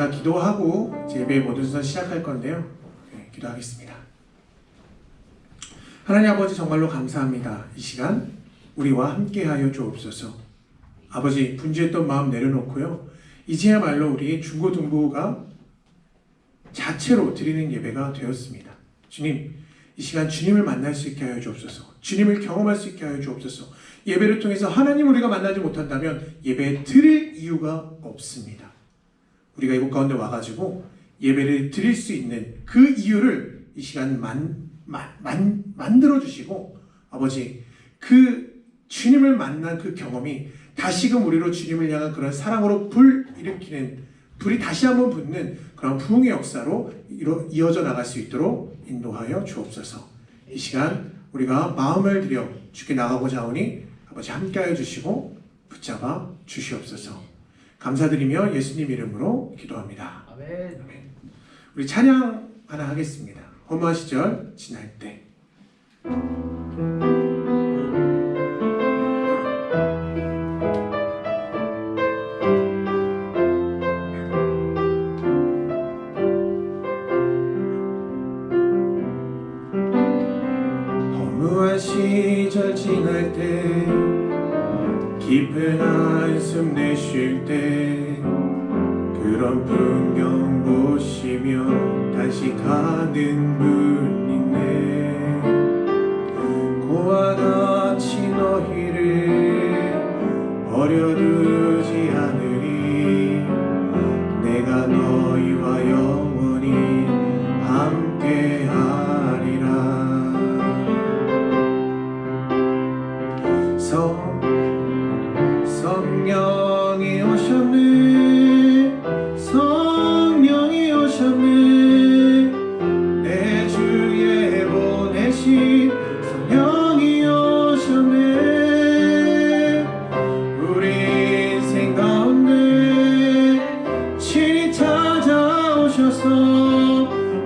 제가 기도하고 이제 예배의 모든 순서 시작할 건데요. 기도하겠습니다. 하나님 아버지, 정말로 감사합니다. 이 시간 우리와 함께하여 주옵소서. 아버지, 분주했던 마음 내려놓고요, 이제야말로 우리의 중고등부가 자체로 드리는 예배가 되었습니다. 주님, 이 시간 주님을 만날 수 있게 하여 주옵소서. 주님을 경험할 수 있게 하여 주옵소서. 예배를 통해서 하나님 우리가 만나지 못한다면 예배 드릴 이유가 없습니다. 우리가 이곳 가운데 와가지고 예배를 드릴 수 있는 그 이유를 이 시간 만들어주시고, 아버지, 그 주님을 만난 그 경험이 다시금 우리로 주님을 향한 그런 사랑으로 불이 다시 한번 붙는 그런 부흥의 역사로 이어져 나갈 수 있도록 인도하여 주옵소서. 이 시간 우리가 마음을 들여 주께 나가고자 하오니 아버지 함께하여 주시고 붙잡아 주시옵소서. 감사드리며 예수님 이름으로 기도합니다. 아멘. 우리 찬양 하나 하겠습니다. 허무한 시절 지날 때. 허무한 시절 지날 때, 깊은 한숨 내쉴 때, 그런 풍경 보시며 단식하는 분 있네. 고와 같이 너희를 버려두지 않으리. 내가 너희와 영원히 함께하리라. 성령이 오셨네. 성령이 오셨네. 내 주에 보내신 성령이 오셨네. 우리 인생 가운데 친히 찾아오셔서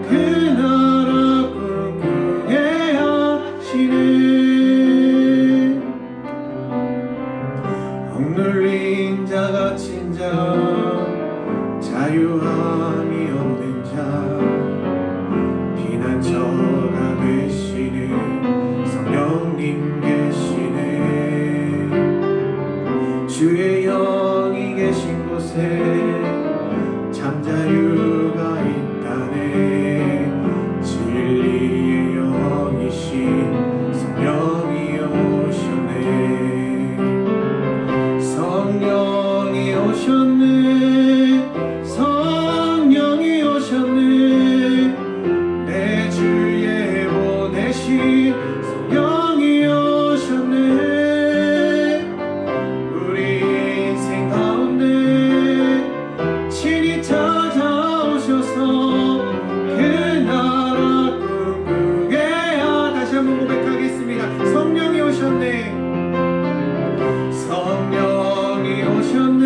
그 나라 꿈꾸게 하시네. 억눌린 자, 갇힌 자, 자유함이 없는 자, 피난처가 되시는 성령님 계시네. 주의 영이 계신 곳에 참 자유가 있다네. 진리의 영이신 성령이 오셨네. 성령이 오셨네. 성령이 오셨네. 내 주에 보내신 성령이 오셨네. 우리 인생 가운데 친히 찾아오셔서 그 나라 꿈꾸게 다시 한번 고백하겠습니다. 성령이 오셨네. 성령이 오셨네.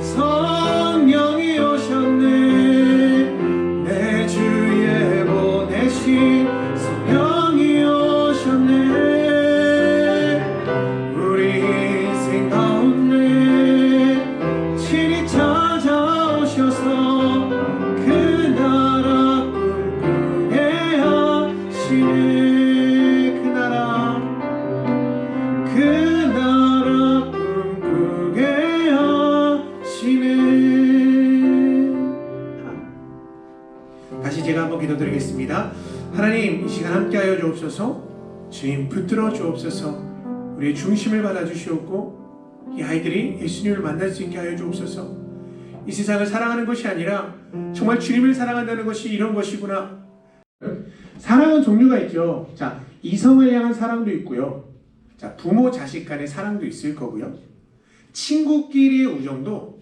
성령이 오셨네. 내 주에 보내신 성령이 오셨네. 우리 인생 가운데 친히 찾아오셔서 그 나라 꿈꾸게 하시네. 그 나라 꿈꾸게 하시네. 다시 제가 한번 기도드리겠습니다. 하나님, 이 시간 함께하여 주옵소서. 주님, 붙들어 주옵소서. 우리의 중심을 받아주시옵고 이 아이들이 예수님을 만날 수 있게 하여 주옵소서. 이 세상을 사랑하는 것이 아니라 정말 주님을 사랑한다는 것이 이런 것이구나. 사랑은 종류가 있죠. 자, 이성을 향한 사랑도 있고요. 자, 부모 자식 간의 사랑도 있을 거고요. 친구끼리의 우정도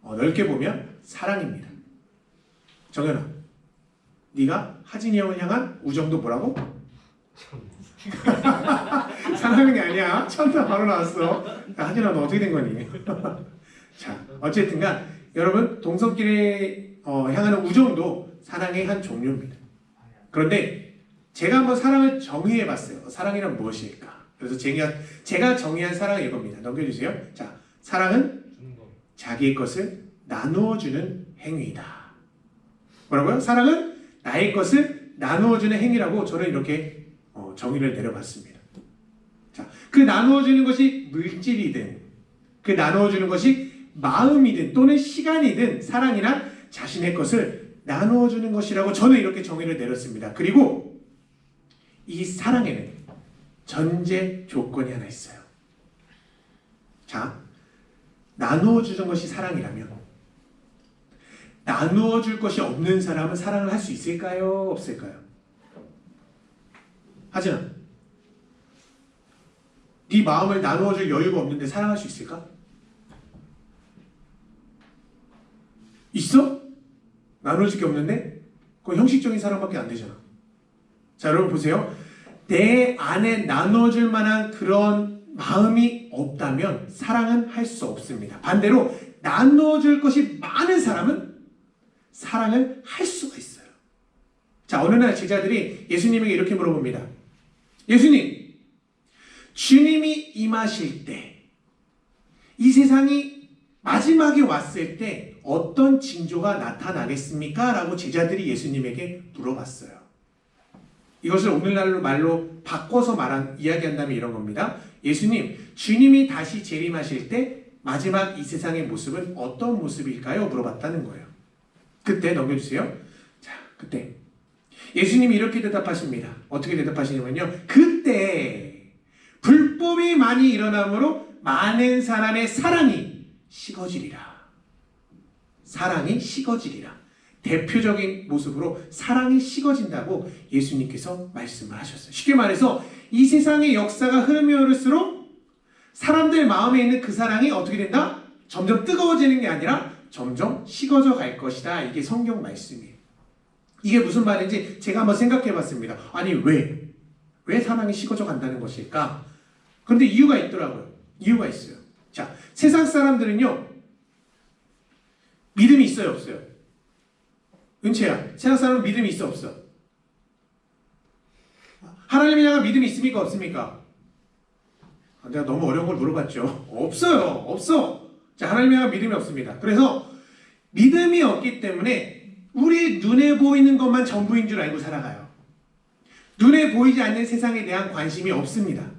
넓게 보면 사랑입니다. 정연아, 네가 하진이 형을 향한 우정도 뭐라고? 사랑하는 게 아니야. 천사 바로 나왔어. 야, 하진아, 너 어떻게 된 거니? 자, 어쨌든간 여러분, 동성끼리 향하는 우정도 사랑의 한 종류입니다. 그런데 제가 한번 사랑을 정의해 봤어요. 사랑이란 무엇일까? 그래서 제가 정의한 사랑은 이겁니다. 넘겨주세요. 자, 사랑은 자기의 것을 나누어주는 행위이다. 뭐라고요? 사랑은 나의 것을 나누어주는 행위라고 저는 이렇게 정의를 내려봤습니다. 자, 그 나누어주는 것이 물질이든 그 나누어주는 것이 마음이든 또는 시간이든 사랑이란 자신의 것을 나누어주는 것이라고 저는 이렇게 정의를 내렸습니다. 그리고 이 사랑에는 전제 조건이 하나 있어요. 자, 나누어주는 것이 사랑이라면 나누어줄 것이 없는 사람은 사랑을 할 수 있을까요? 없을까요? 하진아, 네 마음을 나누어줄 여유가 없는데 사랑할 수 있을까? 있어? 나눠줄 게 없는데? 그건 형식적인 사랑밖에 안 되잖아. 자, 여러분 보세요. 내 안에 나눠줄 만한 그런 마음이 없다면 사랑은 할 수 없습니다. 반대로 나눠줄 것이 많은 사람은 사랑을 할 수가 있어요. 자, 어느 날 제자들이 예수님에게 이렇게 물어봅니다. 예수님, 주님이 임하실 때, 이 세상이 마지막에 왔을 때 어떤 징조가 나타나겠습니까? 라고 제자들이 예수님에게 물어봤어요. 이것을 오늘날로 말로 바꿔서 이야기한다면 이런 겁니다. 예수님, 주님이 다시 재림하실 때 마지막 이 세상의 모습은 어떤 모습일까요? 물어봤다는 거예요. 그때 넘겨주세요. 자, 그때 예수님이 이렇게 대답하십니다. 어떻게 대답하시냐면요. 그때 불법이 많이 일어나므로 많은 사람의 사랑이 식어지리라. 사랑이 식어지리라. 대표적인 모습으로 사랑이 식어진다고 예수님께서 말씀을 하셨어요. 쉽게 말해서 이 세상의 역사가 흐르면 흐를수록 사람들 마음에 있는 그 사랑이 어떻게 된다? 점점 뜨거워지는 게 아니라 점점 식어져 갈 것이다. 이게 성경 말씀이에요. 이게 무슨 말인지 제가 한번 생각해 봤습니다. 아니 왜 사랑이 식어져 간다는 것일까? 그런데 이유가 있더라고요. 이유가 있어요. 자, 세상 사람들은요, 믿음이 있어요, 없어요? 은채야, 세상 사람은 믿음이 있어, 없어? 하나님에 향한 믿음이 있습니까, 없습니까? 내가 너무 어려운 걸 물어봤죠. 없어요, 없어. 자, 하나님에 향한 믿음이 없습니다. 그래서 믿음이 없기 때문에 우리 눈에 보이는 것만 전부인 줄 알고 살아가요. 눈에 보이지 않는 세상에 대한 관심이 없습니다.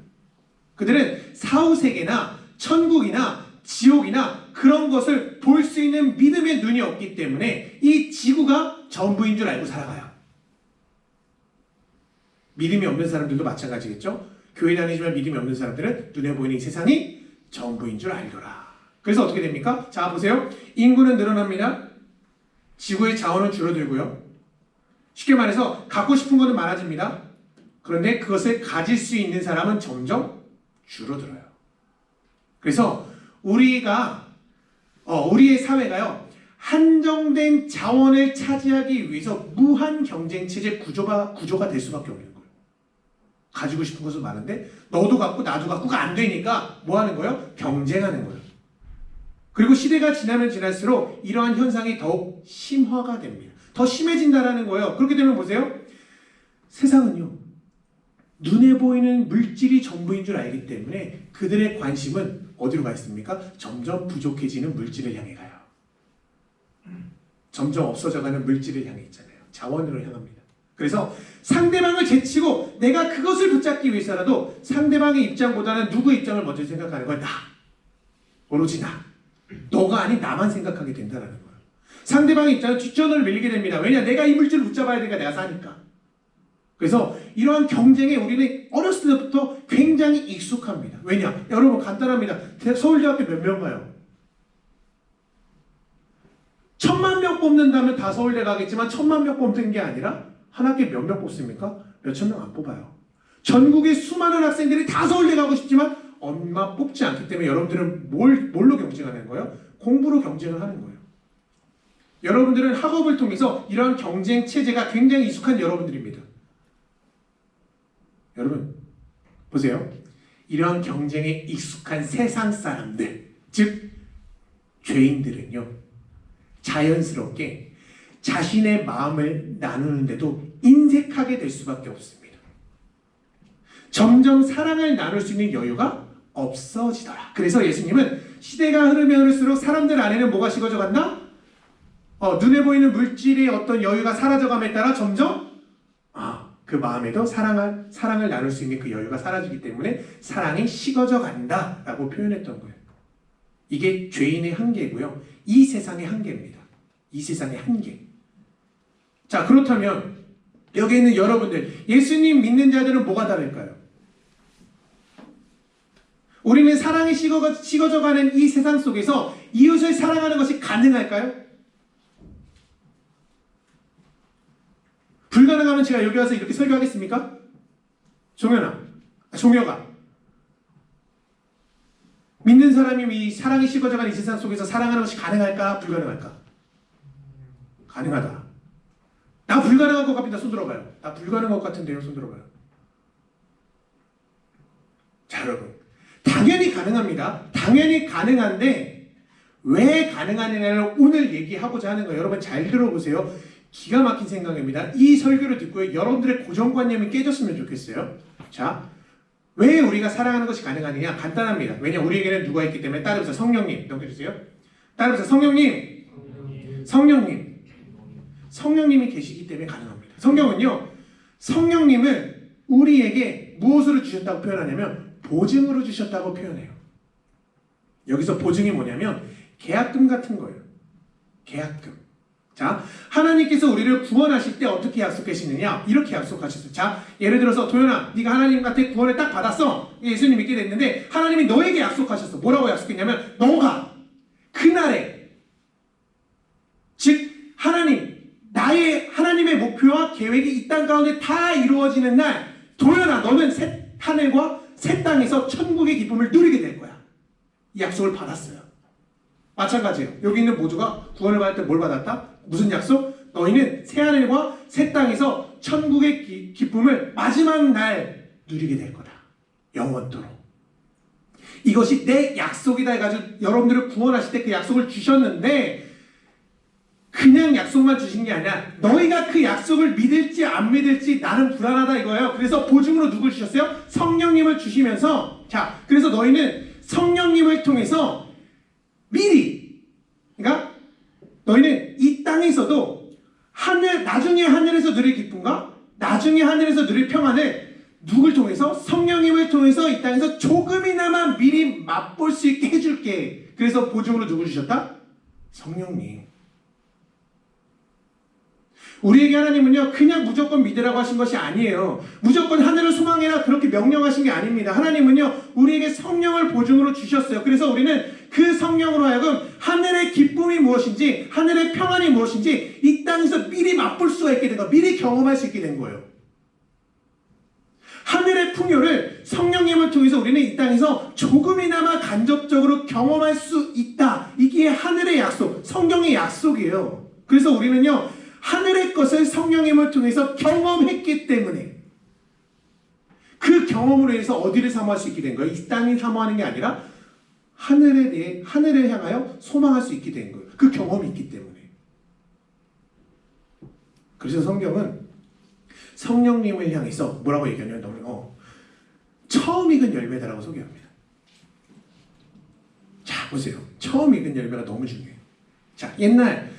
그들은 사후세계나 천국이나 지옥이나 그런 것을 볼 수 있는 믿음의 눈이 없기 때문에 이 지구가 전부인 줄 알고 살아가요. 믿음이 없는 사람들도 마찬가지겠죠. 교회 다니지만 믿음이 없는 사람들은 눈에 보이는 이 세상이 전부인 줄 알더라. 그래서 어떻게 됩니까? 자, 보세요. 인구는 늘어납니다. 지구의 자원은 줄어들고요. 쉽게 말해서 갖고 싶은 것은 많아집니다. 그런데 그것을 가질 수 있는 사람은 점점 줄어들어요. 그래서 우리의 사회가요, 한정된 자원을 차지하기 위해서 무한 경쟁 체제 구조가 될 수밖에 없는 거예요. 가지고 싶은 것은 많은데 너도 갖고 나도 갖고가 안 되니까 뭐 하는 거예요? 경쟁하는 거예요. 그리고 시대가 지나면 지날수록 이러한 현상이 더욱 심화가 됩니다. 더 심해진다라는 거예요. 그렇게 되면 보세요. 세상은요, 눈에 보이는 물질이 전부인 줄 알기 때문에 그들의 관심은 어디로 가 있습니까? 점점 부족해지는 물질을 향해 가요. 점점 없어져가는 물질을 향해 있잖아요. 자원으로 향합니다. 그래서 상대방을 제치고 내가 그것을 붙잡기 위해서라도 상대방의 입장보다는 누구의 입장을 먼저 생각하는 거야. 나. 오로지 나. 너가 아닌 나만 생각하게 된다는 거예요. 상대방의 입장은 뒷전을 밀게 됩니다. 왜냐? 내가 이 물질을 붙잡아야 되니까 내가 사니까. 그래서 이러한 경쟁에 우리는 어렸을 때부터 굉장히 익숙합니다. 왜냐? 여러분 간단합니다. 서울대학교 몇 명 가요? 1000만 명 뽑는다면 다 서울대 가겠지만 1000만 명 뽑는 게 아니라 한 학기에 몇 명 뽑습니까? 몇천 명 안 뽑아요. 전국의 수많은 학생들이 다 서울대 가고 싶지만 얼마 뽑지 않기 때문에 여러분들은 뭘로 경쟁하는 거예요? 공부로 경쟁을 하는 거예요. 여러분들은 학업을 통해서 이러한 경쟁 체제가 굉장히 익숙한 여러분들입니다. 여러분 보세요. 이러한 경쟁에 익숙한 세상 사람들, 즉 죄인들은요, 자연스럽게 자신의 마음을 나누는데도 인색하게 될 수밖에 없습니다. 점점 사랑을 나눌 수 있는 여유가 없어지더라. 그래서 예수님은 시대가 흐르면 흐를수록 사람들 안에는 뭐가 식어져 간다? 눈에 보이는 물질의 어떤 여유가 사라져감에 따라 점점 그 마음에도 사랑을 나눌 수 있는 그 여유가 사라지기 때문에 사랑이 식어져 간다라고 표현했던 거예요. 이게 죄인의 한계고요. 이 세상의 한계입니다. 이 세상의 한계. 자, 그렇다면 여기 있는 여러분들, 예수님 믿는 자들은 뭐가 다를까요? 우리는 사랑이 식어져가는 이 세상 속에서 이웃을 사랑하는 것이 가능할까요? 불가능하면 제가 여기 와서 이렇게 설교하겠습니까? 종혁아, 믿는 사람이 이 사랑이 식어져가는 이 세상 속에서 사랑하는 것이 가능할까? 불가능할까? 가능하다. 나 불가능한 것 같습니다. 손 들어봐요. 나 불가능한 것 같은데요. 손 들어봐요. 자, 여러분, 당연히 가능합니다. 당연히 가능한데 왜 가능하느냐를 오늘 얘기하고자 하는 거예요. 여러분 잘 들어보세요. 기가 막힌 생각입니다. 이 설교를 듣고 여러분들의 고정관념이 깨졌으면 좋겠어요. 자, 왜 우리가 사랑하는 것이 가능하느냐? 간단합니다. 왜냐, 우리에게는 누가 있기 때문에. 따라서 성령님, 넘겨주세요. 따라서 성령님이 계시기 때문에 가능합니다. 성령님은 우리에게 무엇으로 주셨다고 표현하냐면 보증으로 주셨다고 표현해요. 여기서 보증이 뭐냐면 계약금 같은 거예요. 계약금. 자, 하나님께서 우리를 구원하실 때 어떻게 약속하시느냐? 이렇게 약속하셨어요. 자, 예를 들어서 도연아, 네가 하나님한테 구원을 딱 받았어. 예수님 믿게 됐는데 하나님이 너에게 약속하셨어. 뭐라고 약속했냐면 너가 그날에, 즉 하나님의 목표와 계획이 이 땅 가운데 다 이루어지는 날, 도연아, 너는 새 하늘과 새 땅에서 천국의 기쁨을 누리게 될 거야. 이 약속을 받았어요. 마찬가지예요. 여기 있는 모두가 구원을 받을 때 뭘 받았다? 무슨 약속? 너희는 새하늘과 새 땅에서 천국의 기쁨을 마지막 날 누리게 될 거다. 영원토록. 이것이 내 약속이다 해가지고 여러분들을 구원하실 때 그 약속을 주셨는데 그냥 약속만 주신 게 아니라 너희가 그 약속을 믿을지 안 믿을지 나는 불안하다 이거예요. 그래서 보증으로 누굴 주셨어요? 성령님을 주시면서, 자, 그래서 너희는 성령님을 통해서 미리, 그러니까 너희는 이 땅에서도 나중에 하늘에서 누릴 기쁨과 나중에 하늘에서 누릴 평안을 누굴 통해서? 성령님을 통해서 이 땅에서 조금이나마 미리 맛볼 수 있게 해줄게. 그래서 보증으로 누굴 주셨다? 성령님. 우리에게 하나님은요, 그냥 무조건 믿으라고 하신 것이 아니에요. 무조건 하늘을 소망해라 그렇게 명령하신 게 아닙니다. 하나님은요, 우리에게 성령을 보증으로 주셨어요. 그래서 우리는 그 성령으로 하여금 하늘의 기쁨이 무엇인지, 하늘의 평안이 무엇인지 이 땅에서 미리 맛볼 수가 있게 된 거예요. 미리 경험할 수 있게 된 거예요. 하늘의 풍요를 성령님을 통해서 우리는 이 땅에서 조금이나마 간접적으로 경험할 수 있다. 이게 하늘의 약속, 성경의 약속이에요. 그래서 우리는요, 하늘의 것을 성령님을 통해서 경험했기 때문에 그 경험으로 해서 어디를 사모할 수 있게 된 거예요? 이 땅을 사모하는 게 아니라 하늘을 향하여 소망할 수 있게 된 거예요. 그 경험이 있기 때문에. 그래서 성경은 성령님을 향해서 뭐라고 얘기하냐면 처음 익은 열매다라고 소개합니다. 자, 보세요. 처음 익은 열매가 너무 중요해요. 자, 옛날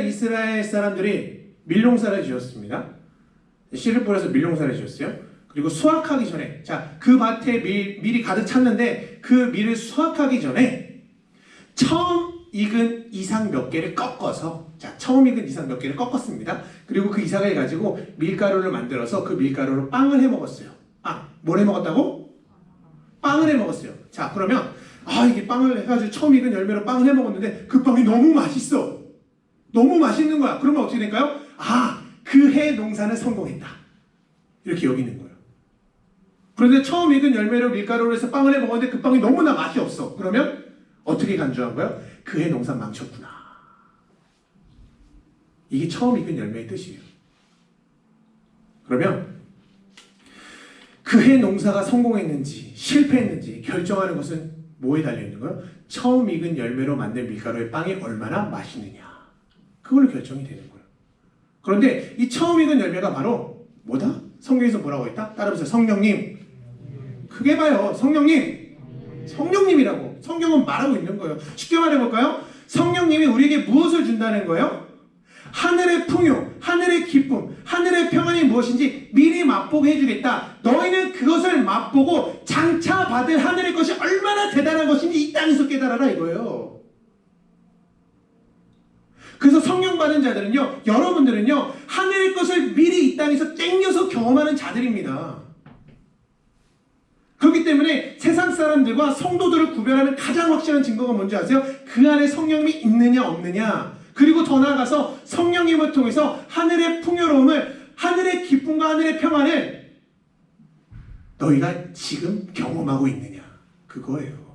이스라엘 사람들이 밀농사를 지었습니다. 씨를 뿌려서 밀농사를 지었어요. 그리고 수확하기 전에, 자, 그 밭에 밀이 가득 찼는데 그 밀을 수확하기 전에 처음 익은 이상 몇 개를 꺾어서, 자, 처음 익은 이상 몇 개를 꺾었습니다. 그리고 그 이상을 가지고 밀가루를 만들어서 그 밀가루로 빵을 해 먹었어요. 뭘 해 먹었다고? 빵을 해 먹었어요. 자, 그러면 이게 빵을 해가지고 처음 익은 열매로 빵을 해 먹었는데 그 빵이 너무 맛있어. 너무 맛있는 거야. 그러면 어떻게 될까요? 그 해 농사는 성공했다. 이렇게 여기는 거예요. 그런데 처음 익은 열매로 밀가루를 해서 빵을 해 먹었는데 그 빵이 너무나 맛이 없어. 그러면 어떻게 간주한 거예요? 그 해 농사 망쳤구나. 이게 처음 익은 열매의 뜻이에요. 그러면 그 해 농사가 성공했는지 실패했는지 결정하는 것은 뭐에 달려있는 거예요? 처음 익은 열매로 만든 밀가루의 빵이 얼마나 맛있느냐. 그걸로 결정이 되는 거예요. 그런데 이 처음 익은 열매가 바로 뭐다? 성경에서 뭐라고 했다? 따라해보세요. 성령님. 크게 봐요. 성령님. 성령님이라고. 성경은 말하고 있는 거예요. 쉽게 말해볼까요? 성령님이 우리에게 무엇을 준다는 거예요? 하늘의 풍요, 하늘의 기쁨, 하늘의 평안이 무엇인지 미리 맛보게 해주겠다. 너희는 그것을 맛보고 장차 받을 하늘의 것이 얼마나 대단한 것인지 이 땅에서 깨달아라 이거예요. 그래서 성령 받은 자들은요, 여러분들은요, 하늘의 것을 미리 이 땅에서 땡겨서 경험하는 자들입니다. 그렇기 때문에 세상 사람들과 성도들을 구별하는 가장 확실한 증거가 뭔지 아세요? 그 안에 성령님이 있느냐 없느냐, 그리고 더 나아가서 성령님을 통해서 하늘의 풍요로움을, 하늘의 기쁨과 하늘의 평안을 너희가 지금 경험하고 있느냐, 그거예요.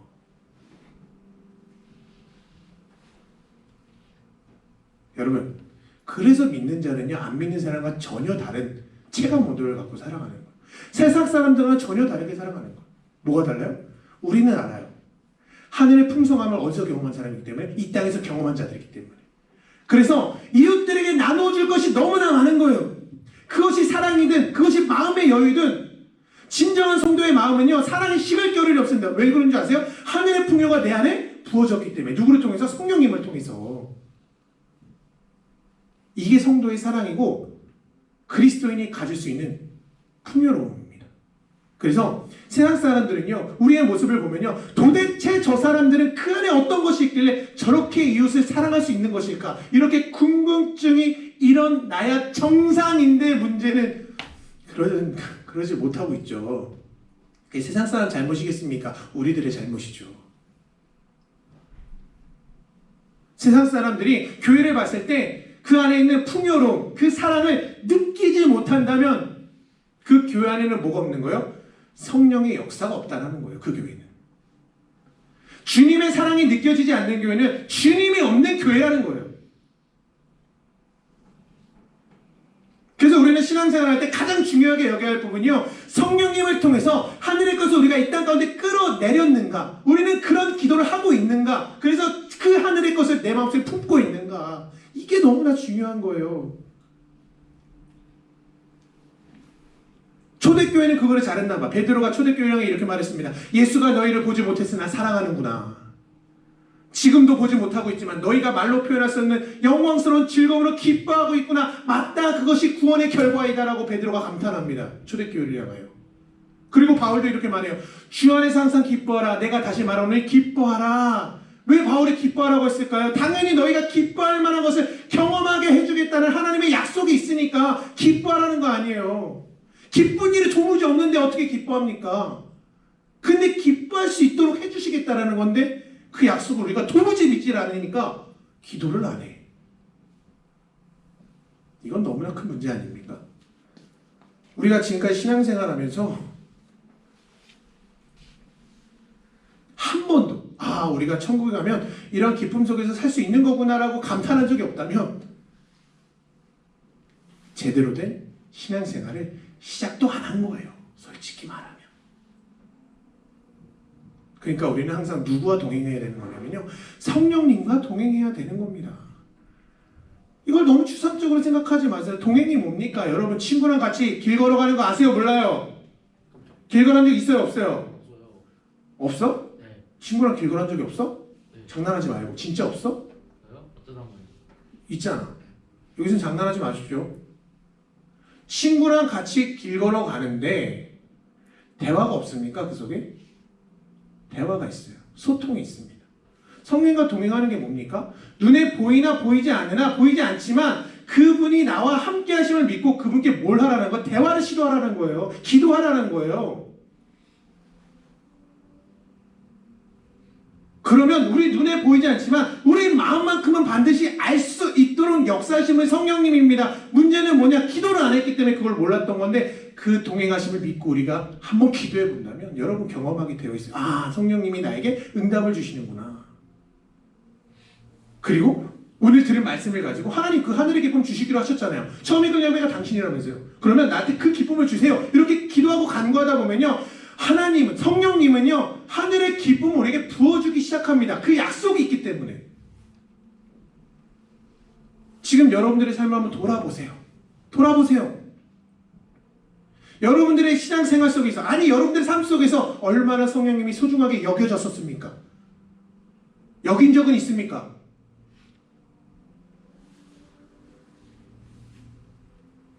여러분, 그래서 믿는 자는요, 안 믿는 사람과 전혀 다른 체감 모델을 갖고 살아가는 거예요. 세상 사람들은 전혀 다르게 살아가는 거예요. 뭐가 달라요? 우리는 알아요. 하늘의 풍성함을 어디서 경험한 사람이기 때문에, 이 땅에서 경험한 자들이기 때문에. 그래서 이웃들에게 나눠줄 것이 너무나 많은 거예요. 그것이 사랑이든 그것이 마음의 여유든, 진정한 성도의 마음은요, 사랑이 식을 겨를이 없습니다. 왜 그런지 아세요? 하늘의 풍요가 내 안에 부어졌기 때문에. 누구를 통해서? 성령님을 통해서. 이게 성도의 사랑이고 그리스도인이 가질 수 있는 풍요로움입니다. 그래서 세상 사람들은요, 우리의 모습을 보면요, 도대체 저 사람들은 그 안에 어떤 것이 있길래 저렇게 이웃을 사랑할 수 있는 것일까, 이렇게 궁금증이 일어나야 정상인데, 문제는 그러지 못하고 있죠. 그게 세상 사람 잘못이겠습니까? 우리들의 잘못이죠. 세상 사람들이 교회를 봤을 때 그 안에 있는 풍요로움, 그 사랑을 느끼지 못한다면 그 교회 안에는 뭐가 없는 거예요? 성령의 역사가 없다는 거예요. 그 교회는. 주님의 사랑이 느껴지지 않는 교회는 주님이 없는 교회라는 거예요. 그래서 우리는 신앙생활할 때 가장 중요하게 여겨야 할 부분이요, 성령님을 통해서 하늘의 것을 우리가 이 땅 가운데 끌어내렸는가, 우리는 그런 기도를 하고 있는가, 그래서 그 하늘의 것을 내 마음속에 품고 있는가, 이게 너무나 중요한 거예요. 초대교회는 그거를 잘했나 봐. 베드로가 초대교회에 이렇게 말했습니다. 예수가 너희를 보지 못했으나 사랑하는구나. 지금도 보지 못하고 있지만 너희가 말로 표현할 수 없는 영광스러운 즐거움으로 기뻐하고 있구나. 맞다, 그것이 구원의 결과이다라고 베드로가 감탄합니다. 초대교회를 향하여. 그리고 바울도 이렇게 말해요. 주 안에서 항상 기뻐하라. 내가 다시 말하오니 기뻐하라. 왜 바울이 기뻐하라고 했을까요? 당연히 너희가 기뻐할 만한 것을 경험하게 해주겠다는 하나님의 약속이 있으니까 기뻐하라는 거 아니에요. 기쁜 일이 도무지 없는데 어떻게 기뻐합니까? 근데 기뻐할 수 있도록 해주시겠다라는 건데, 그 약속을 우리가 도무지 믿질 않으니까 기도를 안 해. 이건 너무나 큰 문제 아닙니까? 우리가 지금까지 신앙생활하면서 한 번도 우리가 천국에 가면 이런 기쁨 속에서 살 수 있는 거구나라고 감탄한 적이 없다면 제대로 된 신앙생활을 시작도 안 한 거예요. 솔직히 말하면. 그러니까 우리는 항상 누구와 동행해야 되는 거냐면요, 성령님과 동행해야 되는 겁니다. 이걸 너무 추상적으로 생각하지 마세요. 동행이 뭡니까? 여러분, 친구랑 같이 길 걸어가는 거 아세요? 몰라요? 길 걸어간 적 있어요? 없어요? 없어? 네. 친구랑 길 걸어간 적이 없어? 네. 장난하지 말고. 진짜 없어? 어떤 상황이? 있잖아. 여기서 장난하지 마십시오. 친구랑 같이 길 걸어가는데 대화가 없습니까? 그 속에? 대화가 있어요. 소통이 있습니다. 성령과 동행하는 게 뭡니까? 눈에 보이나 보이지 않으나, 보이지 않지만 그분이 나와 함께 하심을 믿고 그분께 뭘 하라는 거? 대화를 시도하라는 거예요. 기도하라는 거예요. 그러면 우리 눈에 보이지 않지만 우리 마음만큼은 반드시 알 수 있도록 역사하심은 성령님입니다. 문제는 뭐냐? 기도를 안 했기 때문에 그걸 몰랐던 건데, 그 동행하심을 믿고 우리가 한번 기도해 본다면 여러분 경험하게 되어 있어요. 성령님이 나에게 응답을 주시는구나. 그리고 오늘 들은 말씀을 가지고 하나님 그 하늘의 기쁨 주시기로 하셨잖아요. 처음에 그 열매가 당신이라면서요. 그러면 나한테 그 기쁨을 주세요. 이렇게 기도하고 간구하다 보면요, 하나님은, 성령님은요, 하늘의 기쁨을 우리에게 부어주기 시작합니다. 그 약속이 있기 때문에. 지금 여러분들의 삶을 한번 돌아보세요. 돌아보세요. 여러분들의 신앙생활 속에서, 아니 여러분들의 삶 속에서 얼마나 성령님이 소중하게 여겨졌었습니까? 여긴 적은 있습니까?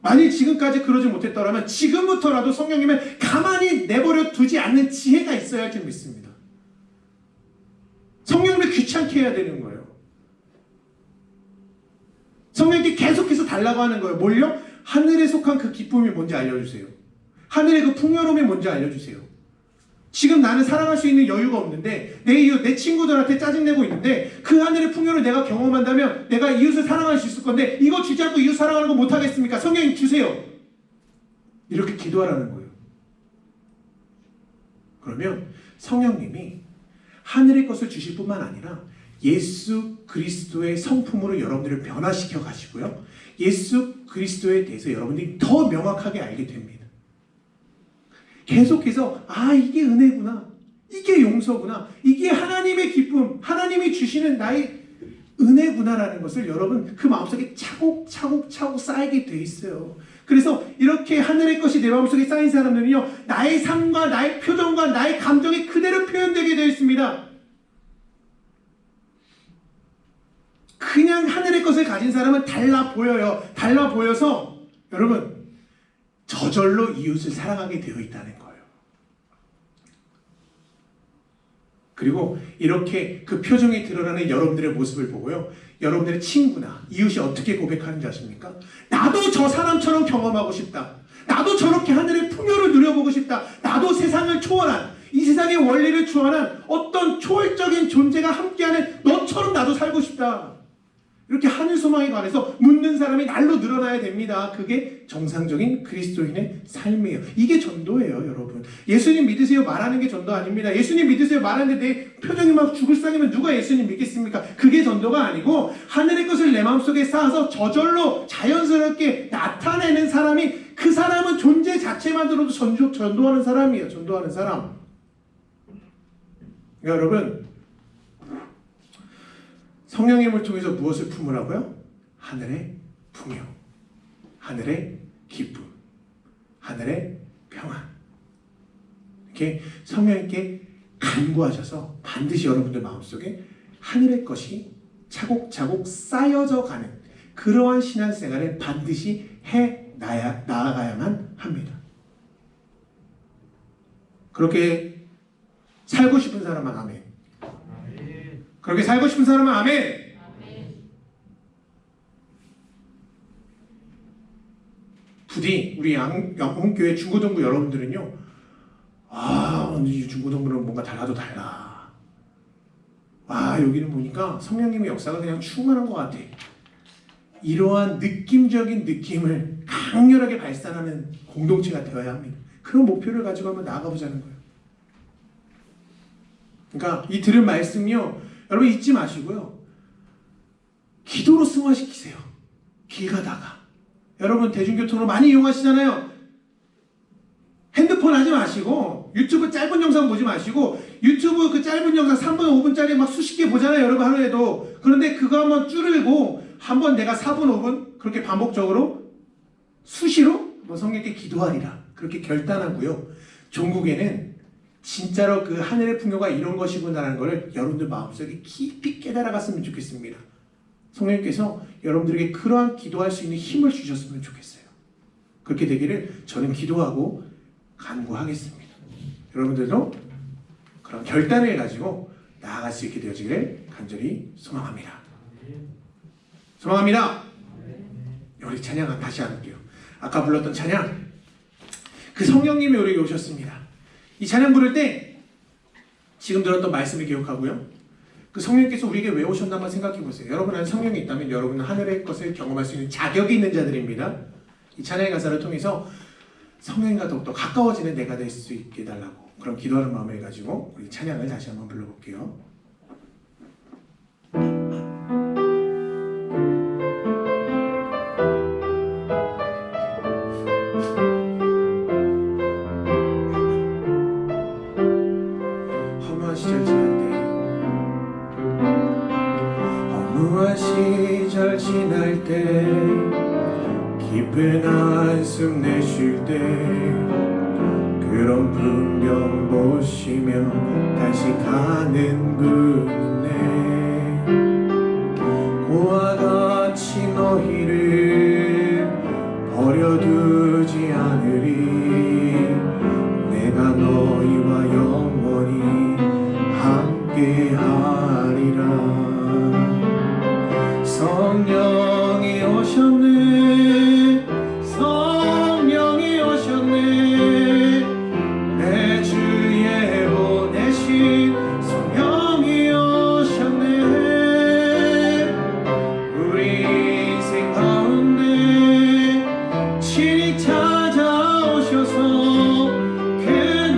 만일 지금까지 그러지 못했더라면 지금부터라도 성령님을 가만히 내버려 두지 않는 지혜가 있어야 할 줄 믿습니다. 성령님을 귀찮게 해야 되는 거예요. 성령님께 계속해서 달라고 하는 거예요. 뭘요? 하늘에 속한 그 기쁨이 뭔지 알려주세요. 하늘의 그 풍요로움이 뭔지 알려주세요. 지금 나는 사랑할 수 있는 여유가 없는데 내 친구들한테 짜증내고 있는데 그 하늘의 풍요를 내가 경험한다면 내가 이웃을 사랑할 수 있을 건데 이거 주지 않고 이웃 사랑하는 거 못하겠습니까? 성령님 주세요. 이렇게 기도하라는 거예요. 그러면 성령님이 하늘의 것을 주실 뿐만 아니라 예수 그리스도의 성품으로 여러분들을 변화시켜 가시고요. 예수 그리스도에 대해서 여러분들이 더 명확하게 알게 됩니다. 계속해서 이게 은혜구나, 이게 용서구나, 이게 하나님의 기쁨, 하나님이 주시는 나의 은혜구나라는 것을 여러분 그 마음속에 차곡차곡 쌓이게 돼 있어요. 그래서 이렇게 하늘의 것이 내 마음속에 쌓인 사람들은요, 나의 삶과 나의 표정과 나의 감정이 그대로 표현되게 되어 있습니다. 그냥 하늘의 것을 가진 사람은 달라 보여요. 달라 보여서 여러분 저절로 이웃을 사랑하게 되어 있다는 거예요. 그리고 이렇게 그 표정이 드러나는 여러분들의 모습을 보고요, 여러분들의 친구나 이웃이 어떻게 고백하는지 아십니까? 나도 저 사람처럼 경험하고 싶다. 나도 저렇게 하늘의 풍요를 누려보고 싶다. 나도 세상을 초월한, 이 세상의 원리를 초월한 어떤 초월적인 존재가 함께하는 너처럼 나도 살고 싶다. 이렇게 하늘 소망에 관해서 묻는 사람이 날로 늘어나야 됩니다. 그게 정상적인 그리스도인의 삶이에요. 이게 전도예요, 여러분. 예수님 믿으세요 말하는 게 전도 아닙니다. 예수님 믿으세요 말하는데 내 표정이 막 죽을 상이면 누가 예수님 믿겠습니까? 그게 전도가 아니고 하늘의 것을 내 마음속에 쌓아서 저절로 자연스럽게 나타내는 사람이, 그 사람은 존재 자체만으로도 전도하는 사람이에요. 전도하는 사람. 여러분, 성령님을 통해서 무엇을 품으라고요? 하늘의 풍요, 하늘의 기쁨, 하늘의 평안. 이렇게 성령님께 간구하셔서 반드시 여러분들 마음속에 하늘의 것이 차곡차곡 쌓여져 가는 그러한 신앙생활을 반드시 나아가야만 합니다. 그렇게 살고 싶은 사람은 아멘. 그렇게 살고 싶은 사람은 아멘. 부디 우리 양홍교회 중고등부 여러분들은요, 중고등부는 뭔가 달라도 달라. 여기는 보니까 성령님의 역사가 그냥 충만한 것 같아. 이러한 느낌적인 느낌을 강렬하게 발산하는 공동체가 되어야 합니다. 그런 목표를 가지고 한번 나아가보자는 거예요. 그러니까 이 들은 말씀이요, 여러분 잊지 마시고요, 기도로 승화시키세요. 길 가다가 여러분 대중교통으로 많이 이용하시잖아요. 핸드폰 하지 마시고 유튜브 짧은 영상 보지 마시고, 유튜브 그 짧은 영상 3분 5분짜리 막 수십 개 보잖아요, 여러분 하루에도. 그런데 그거 한번 줄이고 한번 내가 4분 5분 그렇게 반복적으로 수시로 성령께 기도하리라 그렇게 결단하고요. 종국에는 진짜로 그 하늘의 풍요가 이런 것이구나라는 것을 여러분들 마음속에 깊이 깨달아갔으면 좋겠습니다. 성령님께서 여러분들에게 그러한 기도할 수 있는 힘을 주셨으면 좋겠어요. 그렇게 되기를 저는 기도하고 간구하겠습니다. 여러분들도 그런 결단을 가지고 나아갈 수 있게 되어지기를 간절히 소망합니다. 소망합니다. 우리 찬양 다시 할게요. 아까 불렀던 찬양, 그 성령님이 우리에게 오셨습니다. 이 찬양 부를 때 지금 들었던 말씀을 기억하고요, 그 성령께서 우리에게 왜 오셨나만 생각해 보세요. 여러분 안에 성령이 있다면 여러분은 하늘의 것을 경험할 수 있는 자격이 있는 자들입니다. 이 찬양의 가사를 통해서 성령과 더욱더 가까워지는 내가 될 수 있게 해달라고 그런 기도하는 마음을 가지고 우리 찬양을 다시 한번 불러볼게요. 시절 지날 때, 깊은 한숨 내쉴 때, 그런 풍경 보시며 다시 가는 분이네. 고와 같이 너희를 버려 버려두지 않으리. 내가 너희와 영원히 함께하리라. 성령이 오셨네. 성령이 오셨네. 내 주에 보내신 성령이 오셨네. 우리 인생 가운데 친히 찾아오셔서 그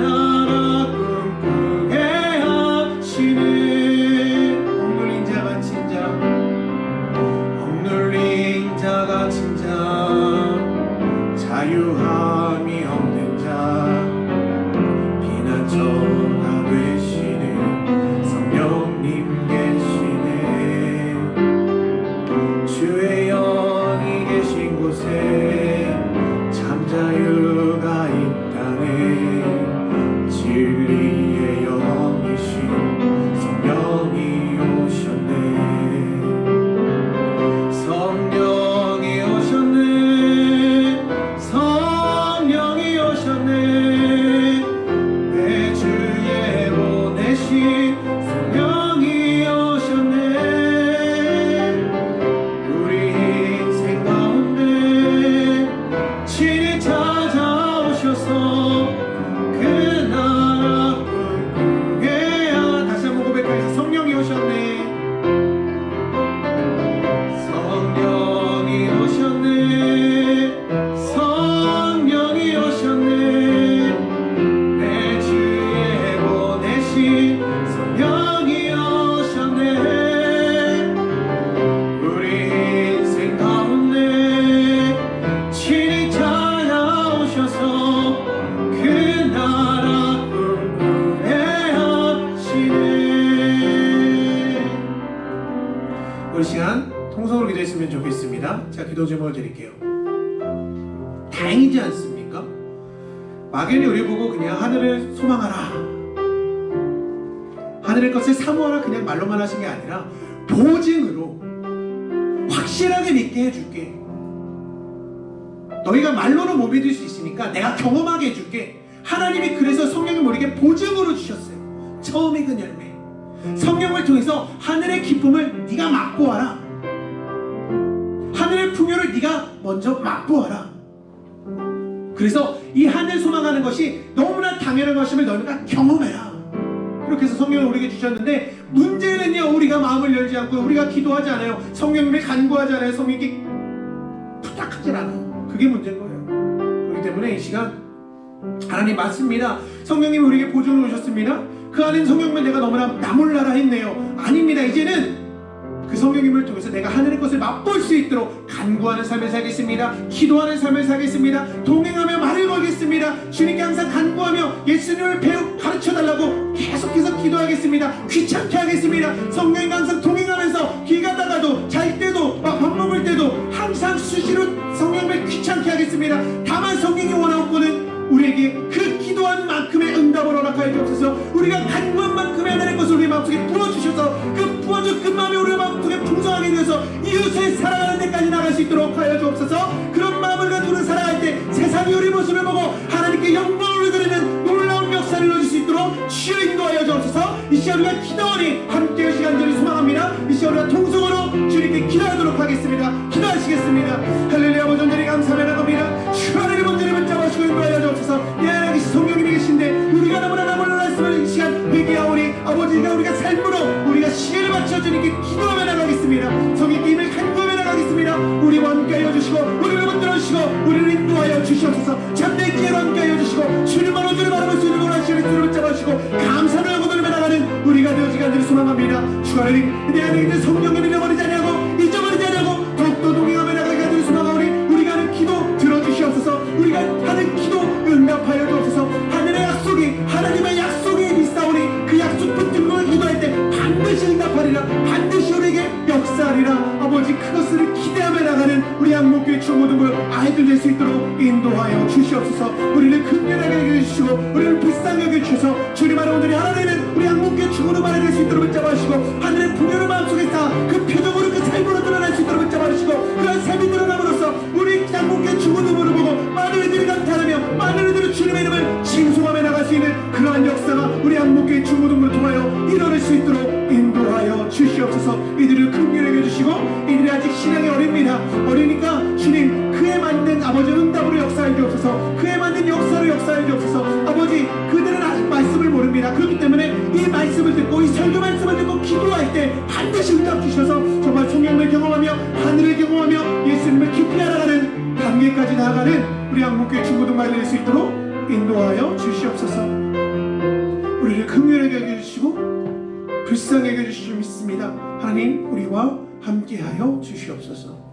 나라 꿈꾸게 하시네. 억눌린 자가 진자, 억눌린 자가 진자, 자유함이 없는 자, 피난처가 되시는 성령님 계시네. 주의 영이 계신 곳에 잠자유가 있다네. 진리의 영이신 성령이 오셨네. 성령이 오셨네. 성령이 오셨네. 내 주에 보내신 성령이 오셨네. 우리 인생 가운데 친히 찾아오셔서 그 나라 꿈꾸게 다시 한번 고백하겠습니다. 성령이 오셨네. 성령이 오셨네. 성령이 오셨네. 내 주에 보내신 성령이 오셨네. 우리 인생 가운데 친히 찾아오셔서 그 나라 꿈꾸게 하시네. 우리 시간 통성으로 기도했으면 좋겠습니다. 제가 기도 제목을 드릴게요. 다행이지 않습니까? 막연히 우리 보고 그냥 하늘을 소망하라, 하늘의 것을 사모하라 그냥 말로만 하신 게 아니라 보증으로 확실하게 믿게 해줄게. 너희가 말로는 못 믿을 수 있으니까 내가 경험하게 해줄게. 하나님이 그래서 성령을 우리에게 보증으로 주셨어요. 처음 익은 열매, 성령을 통해서 하늘의 기쁨을 네가 맛보아라. 하늘의 풍요를 네가 먼저 맛보아라. 그래서 이 하늘 소망하는 것이 너무나 당연한 것임을 너희가 경험해라. 이렇게 해서 성령을 우리에게 주셨는데, 문제는요, 우리가 마음을 열지 않고 우리가 기도하지 않아요. 성령님을 간구하지 않아요. 성령님께 부탁하지 않아요. 그게 문제인 거예요. 그렇기 때문에 이 시간 하나님 맞습니다. 성령님이 우리에게 보증을 주셨습니다. 그 안에 성령님을 내가 너무나 나몰라라 했네요. 아닙니다. 이제는 그 성령님을 통해서 내가 하늘의 것을 맛볼 수 있도록 간구하는 삶을 살겠습니다. 기도하는 삶을 살겠습니다. 동행하며 말을 걸겠습니다. 주님께 항상 간구하며 예수님을 가르쳐달라고 계속해서 기도하겠습니다. 귀찮게 하겠습니다. 성령님과 항상 동행하면서 길 가다가도 잘 때도 밥 먹을 때도 항상 수시로 성령님을 귀찮게 하겠습니다. 다만 성령이 원하는 것은 우리에게 그 기도한 만큼의 응답을 허락하여 주옵소서. 우리가 간구한 만큼의 하나님의 것을 우리 마음속에 부어주셔서 그 부어준 그 마음이 우리 마음속에 풍성하게 되어서 이웃을 사랑하는 데까지 나갈 수 있도록 하여 주옵소서. 그런 마음을 가지고 우리가 살아갈 때 세상이 우리 모습을 보고 하나님께 영광을 드리는 놀라운 역사를 이루어질 수 있도록 주여 인도하여 주옵소서. 이 시간 우리가 기도하니 함께할 시간들을 소망합니다. 이 시간 우리가 통성으로 주님께 기도하도록 하겠습니다. 기도하시겠습니다. 할렐루야. 모전들이 감사하며 나갑니다. 주 하나님 먼저를 붙잡아주시고 인도하여 주옵소서. 내 안에 계신 성령님이 계신데 우리가 너무나 나몰랐으면 이 시간 회개하오니 아버지가 우리가 삶으로 우리가 시간을 맞춰 주님께 기도하며 나가겠습니다. 성령께 힘을 간구하며 나가겠습니다. 우리와 함께하여 주시고 우리를 붙들어 주시고 우리를 인도하여 주시옵소서. 참된 기회로 함께하여 주시고 주님만 온전히 바라볼 수 있는 원하시는 주를 붙잡아주시고 감사를 하고 돌며 나가는 우리가 되어지기 간절히 소망합니다. 주 하나님, 내 안에 있는 성령님을 잃어버리지 아니하고 잊어버리지 아니하고 더욱더 동행하며 나가기 간절히 소망하오니 우리가 하는 기도 들어주시옵소서. 우리가 하는 기도 응답하여 주옵소서. 하늘의 약속이 하나님의 약속이 있사오니 그 약속 붙들고 기도할 때 반드시 응답하리라. 반드시 우리에게 역사하리라. 아버지, 그것을 기대하며 나가는 우리 한목교회 주 모든 걸 아이들 될 수 있도록 인도하여 주시옵소서. 우리를 긍휼하게 여겨주시고 우리를 불쌍히 여겨주셔서 주님 안에 온전히 하나 되는 우리 한목교회 주문을 말해낼 수 있도록 붙잡아주시고 하늘의 풍요를 마음속에 쌓아 그 표정으로 그 삶으로 드러날 수 있도록 붙잡아주시고 그런 삶이 드러남으로써 우리 한목교회 주문을 보고 주님의 이름을 칭송하며 나갈 수 있는 그러한 역사가 우리 한국교회 중고등부를 통하여 이뤄낼 수 있도록 인도하여 주시옵소서. 이들을 긍휼히 여겨주시고 이들이 아직 신앙이 어리니까 주님 그에 맞는 아버지 응답으로 역사해 주옵소서. 그에 맞는 역사로 역사해 주옵소서. 아버지 그들은 아직 말씀을 모릅니다. 그렇기 때문에 이 말씀을 듣고 이 설교 말씀을 듣고 기도할 때 반드시 응답 주셔서 정말 성령을 경험하며 하늘을 경험하며 예수님을 깊이 알아가는 단계까지 나아가는 우리 한국교회 중고등부가 될 수 있도록 인도하여 주시옵소서. 우리를 긍휼하게 여겨주시고 불쌍히 여겨주실 줄 믿습니다. 하나님 우리와 함께하여 주시옵소서.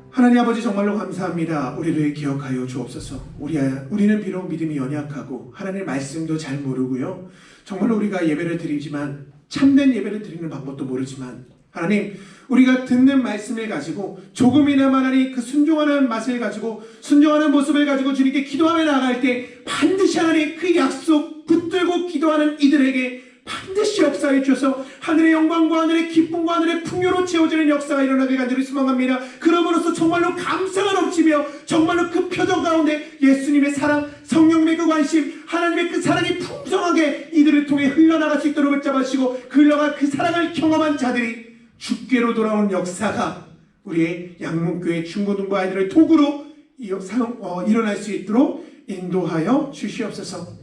하나님 아버지 정말로 감사합니다. 우리를 기억하여 주옵소서. 우리는 비록 믿음이 연약하고 하나님의 말씀도 잘 모르고요. 정말로 우리가 예배를 드리지만 참된 예배를 드리는 방법도 모르지만 하나님 우리가 듣는 말씀을 가지고 조금이나마 하나님 그 순종하는 맛을 가지고 순종하는 모습을 가지고 주님께 기도하며 나아갈 때 반드시 하나님 그 약속 붙들고 기도하는 이들에게 반드시 역사해 주셔서 하늘의 영광과 하늘의 기쁨과 하늘의 풍요로 채워지는 역사가 일어나길 간절히 소망합니다. 그러므로써 정말로 감사가 넘치며 정말로 그 표정 가운데 예수님의 사랑, 성령님의 그 관심, 하나님의 그 사랑이 풍성하게 이들을 통해 흘러나갈 수 있도록 붙잡아주시고 그 흘러간 그 사랑을 경험한 자들이 주께로 돌아오는 역사가 우리의 양문교회 중고등부 아이들의 도구로 일어날 수 있도록 인도하여 주시옵소서.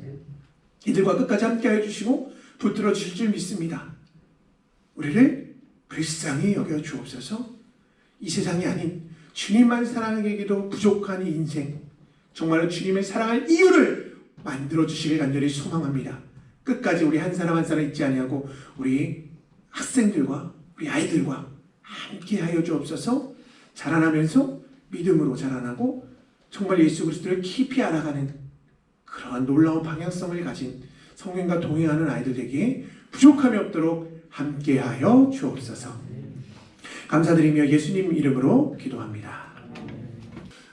이들과 끝까지 함께하여 주시고 붙들어 주실 줄 믿습니다. 우리를 불쌍히 여겨 주옵소서. 이 세상이 아닌 주님만 사랑하기에도 부족한 이 인생 정말로 주님의 사랑할 이유를 만들어 주시길 간절히 소망합니다. 끝까지 우리 한 사람 한 사람 잊지 아니하고 우리 학생들과 우리 아이들과 함께하여 주옵소서. 자라나면서 믿음으로 자라나고 정말 예수 그리스도를 깊이 알아가는 그러한 놀라운 방향성을 가진 성령과 동행하는 아이들에게 부족함이 없도록 함께하여 주옵소서. 감사드리며 예수님 이름으로 기도합니다.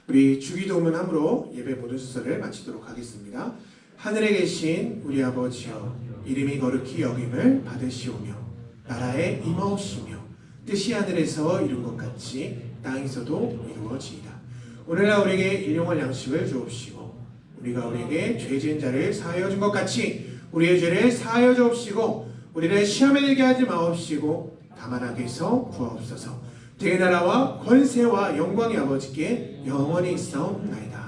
우리 주기도문 함으로 예배 모든 순서를 마치도록 하겠습니다. 하늘에 계신 우리 아버지여 이름이 거룩히 여김을 받으시오며 나라에 임하옵시며 뜻이 하늘에서 이룬 것 같이 땅에서도 이루어지이다. 오늘날 우리에게 일용할 양식을 주옵시고 우리가 우리에게 죄 지은 자를 사하여 준 것 같이 우리의 죄를 사하여 주옵시고 우리를 시험에 들게 하지 마옵시고 다만 악에서 구하옵소서. 대나라와 권세와 영광이 아버지께 영원히 있사옵나이다.